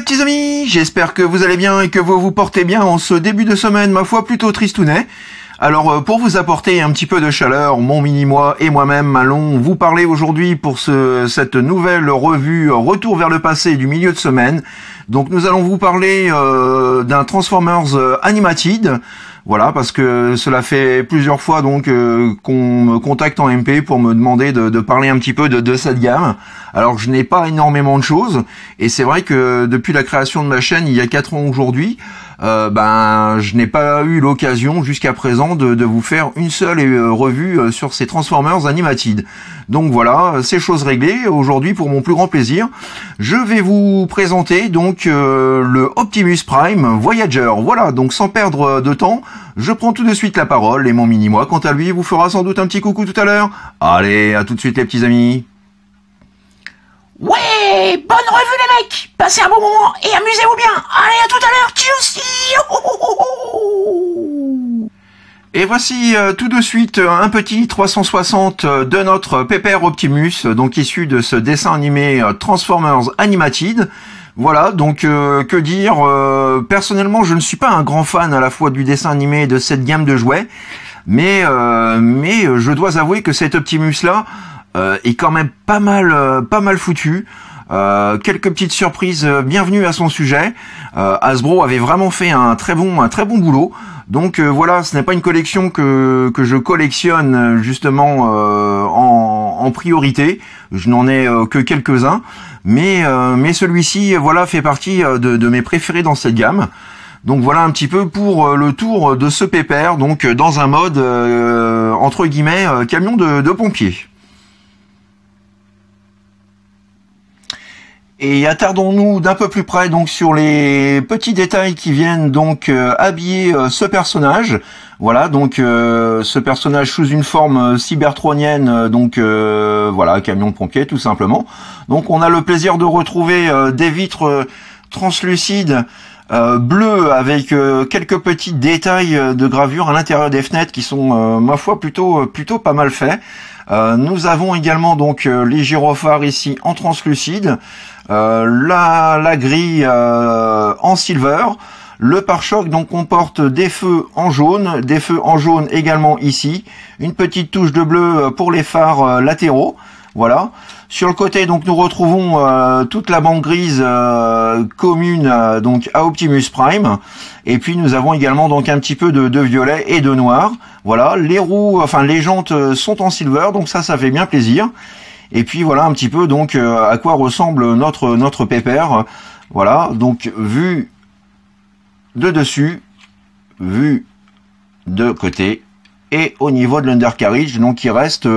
petits amis, j'espère que vous allez bien et que vous vous portez bien en ce début de semaine, ma foi, plutôt tristounet. Alors, pour vous apporter un petit peu de chaleur, mon mini-moi et moi-même allons vous parler aujourd'hui pour cette nouvelle revue Retour vers le passé du milieu de semaine. Donc, nous allons vous parler d'un Transformers Animated. Voilà, parce que cela fait plusieurs fois donc qu'on me contacte en MP pour me demander de parler un petit peu de cette gamme. Alors je n'ai pas énormément de choses, et c'est vrai que depuis la création de ma chaîne il y a 4 ans aujourd'hui, je n'ai pas eu l'occasion jusqu'à présent de vous faire une seule revue sur ces Transformers Animated. Donc voilà, c'est chose réglée. Aujourd'hui, pour mon plus grand plaisir, je vais vous présenter donc le Optimus Prime Voyager. Voilà, donc sans perdre de temps, je prends tout de suite la parole et mon mini-moi, quant à lui, vous fera sans doute un petit coucou tout à l'heure. Allez, à tout de suite les petits amis. Ouais, bonne revue les mecs. Passez un bon moment et amusez-vous bien. Allez, à tout à l'heure. Tchuss. Et voici tout de suite un petit 360 de notre pépère Optimus, donc issu de ce dessin animé Transformers Animated. Voilà, donc que dire, personnellement je ne suis pas un grand fan à la fois du dessin animé et de cette gamme de jouets, mais je dois avouer que cet Optimus là est quand même pas mal foutu. Quelques petites surprises bienvenues à son sujet. Hasbro avait vraiment fait un très bon boulot. Donc voilà, ce n'est pas une collection que je collectionne justement en priorité. Je n'en ai que quelques-uns, mais celui-ci voilà fait partie de mes préférés dans cette gamme. Donc voilà un petit peu pour le tour de ce pépère, donc dans un mode entre guillemets camion de pompier. Et attardons-nous d'un peu plus près donc sur les petits détails qui viennent donc habiller ce personnage. Voilà, donc ce personnage sous une forme cybertronienne, donc voilà, camion de pompier tout simplement. Donc on a le plaisir de retrouver des vitres translucides bleues avec quelques petits détails de gravure à l'intérieur des fenêtres qui sont ma foi plutôt pas mal faits. Nous avons également donc les gyrophares ici en translucide, la grille en silver, le pare-choc donc comporte des feux en jaune également ici, une petite touche de bleu pour les phares latéraux. Voilà. Sur le côté donc nous retrouvons toute la bande grise commune donc à Optimus Prime, et puis nous avons également donc un petit peu de violet et de noir. Voilà, les roues, enfin les jantes sont en silver, donc ça fait bien plaisir. Et puis voilà un petit peu donc à quoi ressemble notre pépère. Voilà, donc vue de dessus, vue de côté et au niveau de l'undercarriage, donc qui reste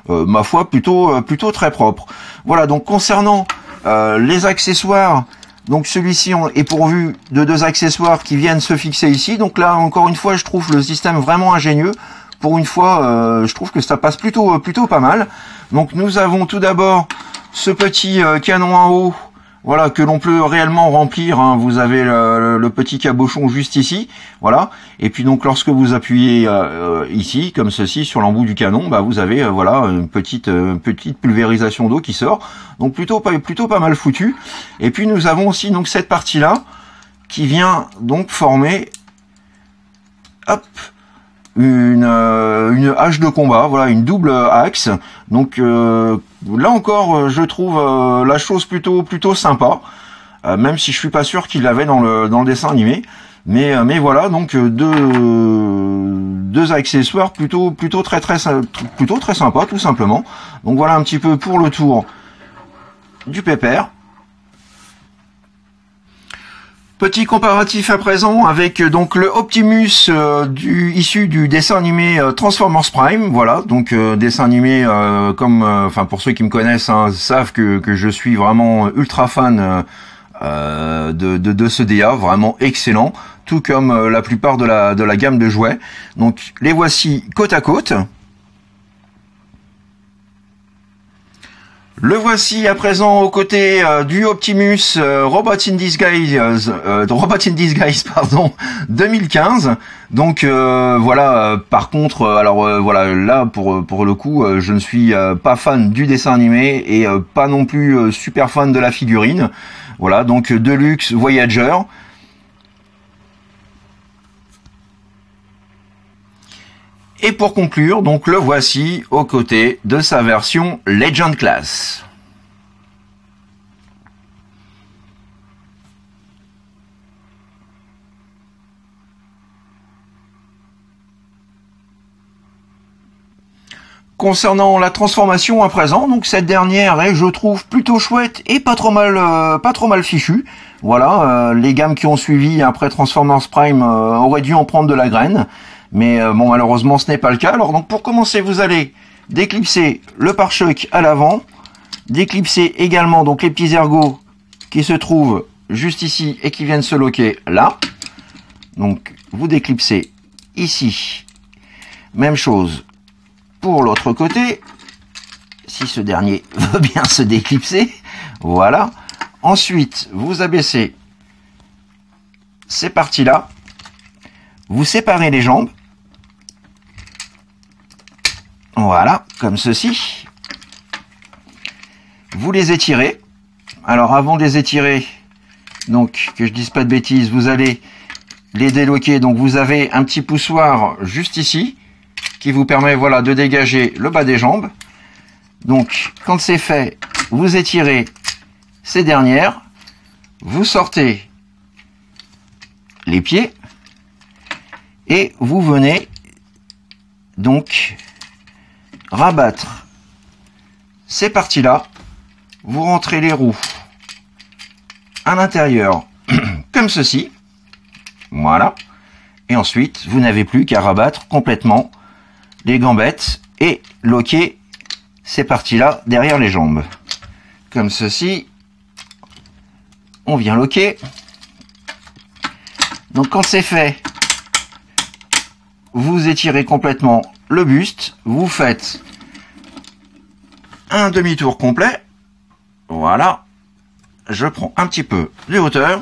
ma foi plutôt très propre. Voilà, donc concernant les accessoires, donc celui-ci est pourvu de 2 accessoires qui viennent se fixer ici. Donc là encore une fois je trouve le système vraiment ingénieux. Pour une fois je trouve que ça passe plutôt pas mal. Donc nous avons tout d'abord ce petit canon en haut, voilà, que l'on peut réellement remplir, hein. Vous avez le petit cabochon juste ici, voilà. Et puis donc lorsque vous appuyez ici, comme ceci, sur l'embout du canon, vous avez voilà une petite pulvérisation d'eau qui sort. Donc plutôt pas mal foutu. Et puis nous avons aussi donc cette partie-là qui vient donc former, hop, une hache de combat, voilà, une double axe. Donc là encore je trouve la chose plutôt sympa, même si je suis pas sûr qu'il l'avait dans le dessin animé, mais voilà, donc deux accessoires plutôt très sympa tout simplement. Donc voilà un petit peu pour le tour du pépère. Petit comparatif à présent avec donc le Optimus issu du dessin animé Transformers Prime. Voilà, donc dessin animé comme enfin pour ceux qui me connaissent hein, savent que je suis vraiment ultra fan de ce DA, vraiment excellent, tout comme la plupart de la gamme de jouets. Donc les voici côte à côte. Le voici à présent aux côtés du Optimus Robot in Disguise, pardon, 2015. Donc voilà. Par contre, alors voilà, là pour le coup, je ne suis pas fan du dessin animé et pas non plus super fan de la figurine. Voilà, donc Deluxe Voyager. Et pour conclure, donc le voici aux côtés de sa version Legend Class. Concernant la transformation à présent, donc cette dernière est, je trouve, plutôt chouette et pas trop mal fichue. Voilà, les gammes qui ont suivi après Transformers Prime auraient dû en prendre de la graine. Mais bon, malheureusement, ce n'est pas le cas. Alors, donc, pour commencer, vous allez déclipser le pare-choc à l'avant, déclipser également donc les petits ergots qui se trouvent juste ici et qui viennent se loquer là. Donc, vous déclipsez ici. Même chose pour l'autre côté, si ce dernier veut bien se déclipser. Voilà. Ensuite, vous abaissez ces parties-là. Vous séparez les jambes. Voilà, comme ceci. Vous les étirez. Alors avant de les étirer, donc que je dise pas de bêtises, vous allez les déloquer. Donc vous avez un petit poussoir juste ici qui vous permet, voilà, de dégager le bas des jambes. Donc quand c'est fait, vous étirez ces dernières, vous sortez les pieds et vous venez donc rabattre ces parties-là, vous rentrez les roues à l'intérieur comme ceci, voilà, et ensuite vous n'avez plus qu'à rabattre complètement les gambettes et loquer ces parties-là derrière les jambes, comme ceci. On vient loquer. Donc quand c'est fait, vous étirez complètement le buste, vous faites un demi-tour complet. Voilà. Je prends un petit peu de hauteur.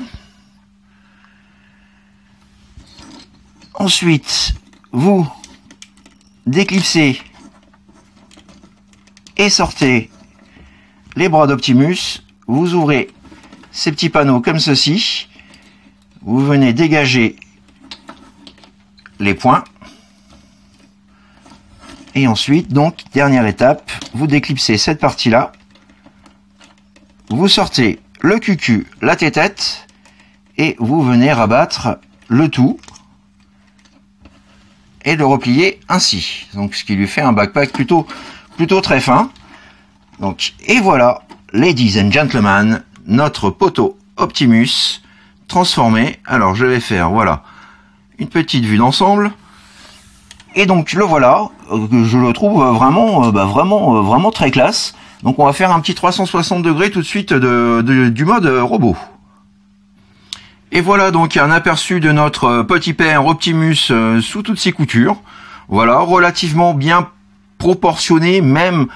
Ensuite, vous déclipsez et sortez les bras d'Optimus. Vous ouvrez ces petits panneaux comme ceci. Vous venez dégager les points. Et ensuite, donc, dernière étape, vous déclipsez cette partie-là. Vous sortez le cucu, la tétette, et vous venez rabattre le tout et le replier ainsi. Donc, ce qui lui fait un backpack plutôt très fin. Donc, et voilà, ladies and gentlemen, notre poteau Optimus transformé. Alors, je vais faire, voilà, une petite vue d'ensemble. Et donc, le voilà, je le trouve vraiment très classe. Donc, on va faire un petit 360 degrés tout de suite du mode robot. Et voilà donc un aperçu de notre petit père Optimus sous toutes ses coutures. Voilà, relativement bien proportionné, même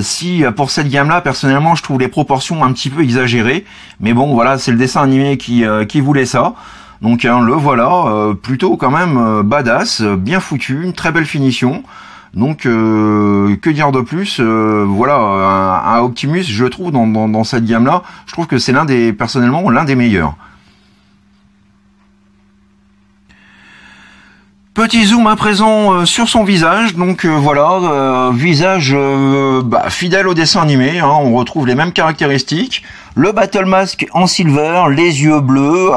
si pour cette gamme-là, personnellement, je trouve les proportions un petit peu exagérées. Mais bon, voilà, c'est le dessin animé qui voulait ça. Donc le voilà, plutôt quand même badass, bien foutu, une très belle finition. Donc que dire de plus, voilà, un Optimus, je trouve dans cette gamme-là, je trouve que c'est personnellement l'un des meilleurs. Petit zoom à présent sur son visage, donc voilà, visage fidèle au dessin animé, hein, on retrouve les mêmes caractéristiques, le battle mask en silver, les yeux bleus,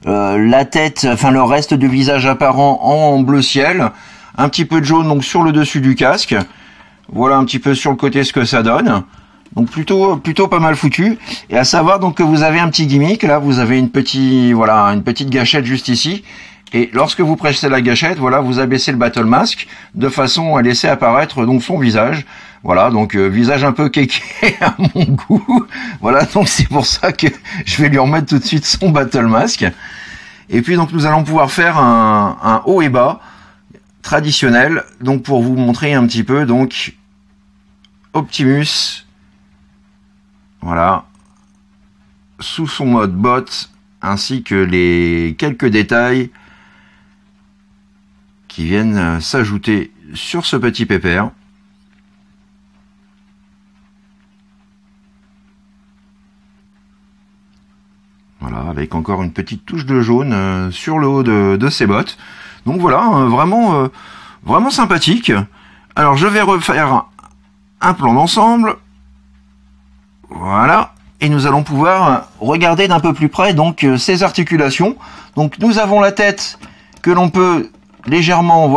la tête, enfin le reste du visage apparent en bleu ciel, un petit peu de jaune donc sur le dessus du casque, voilà un petit peu sur le côté ce que ça donne. Donc plutôt pas mal foutu. Et à savoir donc que vous avez un petit gimmick, là vous avez une petite gâchette juste ici. Et lorsque vous pressez la gâchette, voilà, vous abaissez le battle mask de façon à laisser apparaître donc son visage. Voilà, donc visage un peu kéké à mon goût. Voilà, donc c'est pour ça que je vais lui remettre tout de suite son battle mask. Et puis donc nous allons pouvoir faire un haut et bas traditionnel. Donc pour vous montrer un petit peu donc Optimus, voilà, sous son mode bot, ainsi que les quelques détails qui viennent s'ajouter sur ce petit pépère. Voilà, avec encore une petite touche de jaune sur le haut de ses bottes. Donc voilà, vraiment sympathique. Alors je vais refaire un plan d'ensemble. Voilà. Et nous allons pouvoir regarder d'un peu plus près donc ces articulations. Donc nous avons la tête que l'on peut légèrement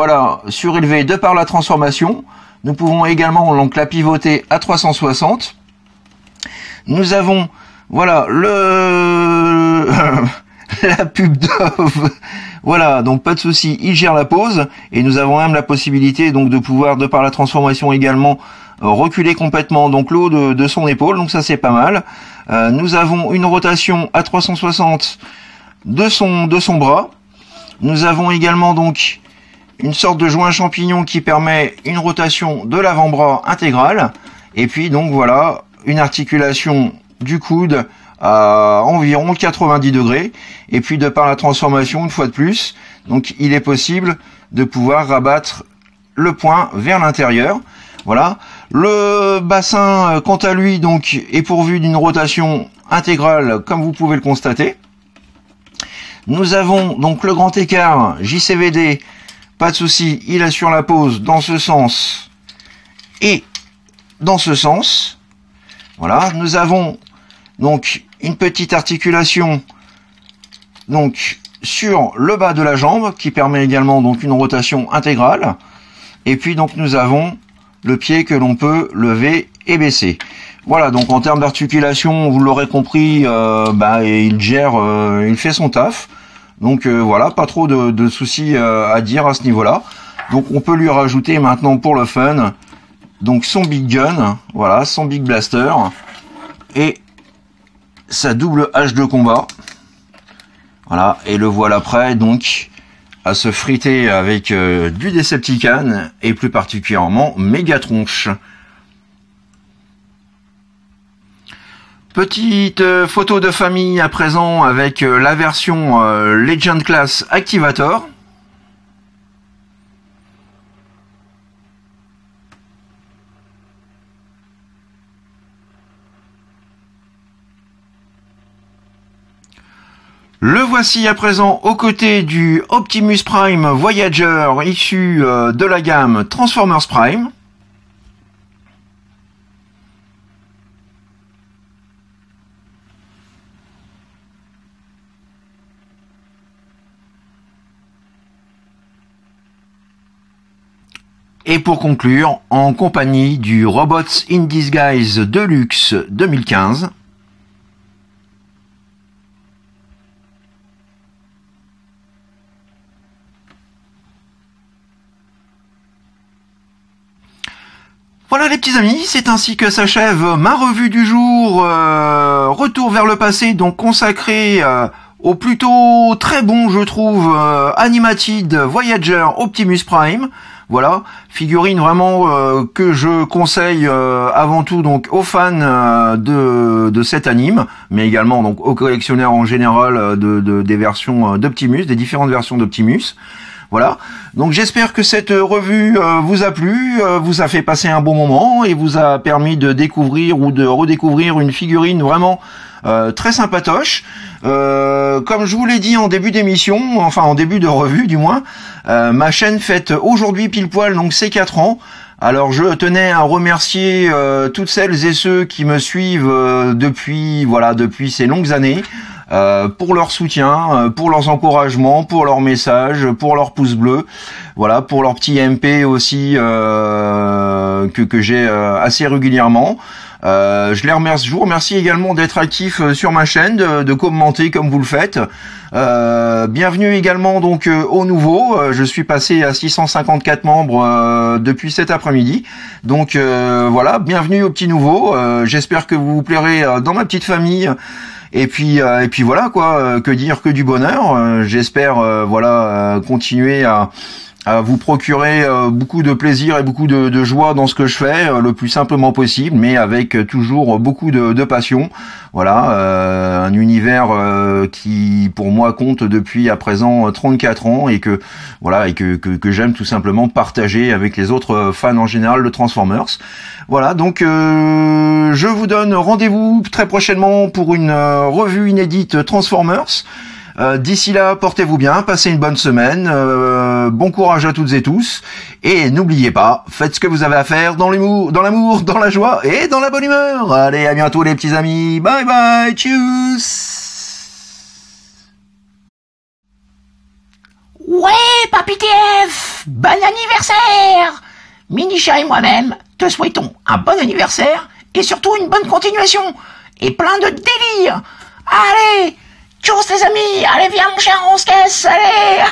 surélever de par la transformation. Nous pouvons également donc la pivoter à 360. Nous avons la pub Dove. Voilà, donc pas de souci, il gère la pose et nous avons même la possibilité donc de pouvoir de par la transformation également reculer complètement donc le haut de son épaule, donc ça c'est pas mal. Nous avons une rotation à 360 de son bras. Nous avons également donc une sorte de joint champignon qui permet une rotation de l'avant-bras intégrale. Et puis donc voilà, une articulation du coude à environ 90 degrés. Et puis de par la transformation, une fois de plus, donc il est possible de pouvoir rabattre le poing vers l'intérieur. Voilà. Le bassin, quant à lui, donc, est pourvu d'une rotation intégrale, comme vous pouvez le constater. Nous avons donc le grand écart JCVD, pas de souci, il assure la pose dans ce sens et dans ce sens. Voilà. Nous avons donc une petite articulation donc sur le bas de la jambe qui permet également donc une rotation intégrale. Et puis donc nous avons le pied que l'on peut lever et baisser. Voilà, donc en termes d'articulation, vous l'aurez compris, il gère, il fait son taf. Donc voilà, pas trop de soucis à dire à ce niveau-là. Donc on peut lui rajouter maintenant pour le fun, donc son Big Gun, voilà, son Big Blaster et sa double hache de combat. Voilà, et le voilà prêt donc à se friter avec du Decepticon et plus particulièrement Mégatronche. Petite photo de famille à présent avec la version Legend Class Activator. Le voici à présent aux côtés du Optimus Prime Voyager issu de la gamme Transformers Prime. Et pour conclure, en compagnie du Robots in Disguise Deluxe 2015. Voilà les petits amis, c'est ainsi que s'achève ma revue du jour, retour vers le passé, donc consacré au plutôt très bon, je trouve, Animated Voyager Optimus Prime. Voilà, figurine vraiment que je conseille avant tout donc aux fans de cet anime, mais également donc aux collectionneurs en général des versions d'Optimus, des différentes versions d'Optimus. Voilà, donc j'espère que cette revue vous a plu, vous a fait passer un bon moment et vous a permis de découvrir ou de redécouvrir une figurine vraiment très sympatoche. Comme je vous l'ai dit en début d'émission, enfin en début de revue du moins, ma chaîne fête aujourd'hui pile poil donc ses 4 ans. Alors je tenais à remercier toutes celles et ceux qui me suivent depuis ces longues années. Pour leur soutien, pour leurs encouragements, pour leurs messages, pour leurs pouces bleus, voilà, pour leurs petits MP aussi que j'ai assez régulièrement. Je vous remercie également d'être actif sur ma chaîne, de commenter comme vous le faites. Bienvenue également donc aux nouveaux. Je suis passé à 654 membres depuis cet après-midi. Donc voilà, bienvenue aux petits nouveaux. J'espère que vous vous plairez dans ma petite famille. Et puis voilà quoi, que dire que du bonheur. J'espère continuer à vous procurer beaucoup de plaisir et beaucoup de joie dans ce que je fais, le plus simplement possible, mais avec toujours beaucoup de passion. Voilà, un univers qui pour moi compte depuis à présent 34 ans et que voilà et que j'aime tout simplement partager avec les autres fans en général de Transformers. Voilà, donc je vous donne rendez-vous très prochainement pour une revue inédite Transformers. D'ici là, portez-vous bien, passez une bonne semaine, bon courage à toutes et tous, et n'oubliez pas, faites ce que vous avez à faire dans l'humour, dans l'amour, dans la joie et dans la bonne humeur. Allez, à bientôt les petits amis, bye bye, tchuss. Ouais, Papy TF, bon anniversaire! Minisha et moi-même te souhaitons un bon anniversaire et surtout une bonne continuation et plein de délire. Allez, tchuss les amis, allez viens mon cher, on se casse, allez.